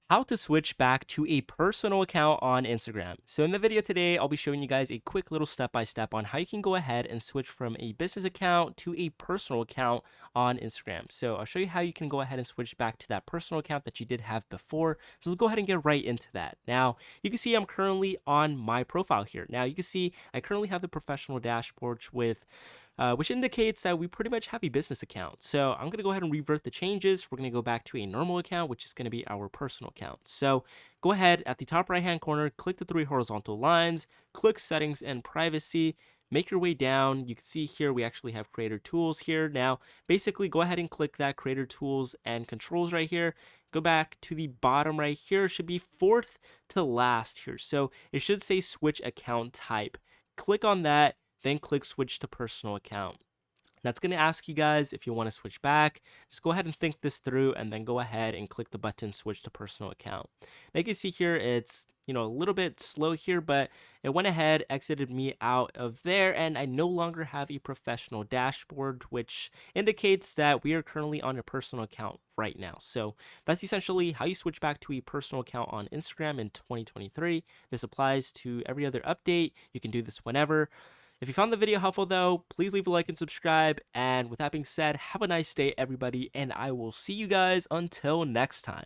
How to switch back to a personal account on Instagram. So in the video today, I'll be showing you guys a quick little step-by-step on how you can go ahead and switch from a business account to a personal account on Instagram. So I'll show you how you can go ahead and switch back to that personal account that you did have before. So let's go ahead and get right into that. Now, you can see I'm currently on my profile here. Now, you can see I currently have the professional dashboard with which indicates that we pretty much have a business account. So I'm going to go ahead and revert the changes. We're going to go back to a normal account, which is going to be our personal account. So go ahead at the top right hand corner, click the three horizontal lines, click settings and privacy. Make your way down. You can see here we actually have creator tools here. Now, basically, go ahead and click that creator tools and controls right here. Go back to the bottom right here. It should be fourth to last here. So it should say switch account type. Click on that, then click switch to personal account. That's going to ask you guys if you want to switch back. Just go ahead and think this through and then go ahead and click the button switch to personal account. Now you can see here it's a little bit slow here, but it went ahead, exited me out of there, and I no longer have a professional dashboard, which indicates that we are currently on a personal account right now. So that's essentially how you switch back to a personal account on Instagram in 2023. This applies to every other update. You can do this whenever. If you found the video helpful though, please leave a like and subscribe. And with that being said, have a nice day, everybody, and I will see you guys until next time.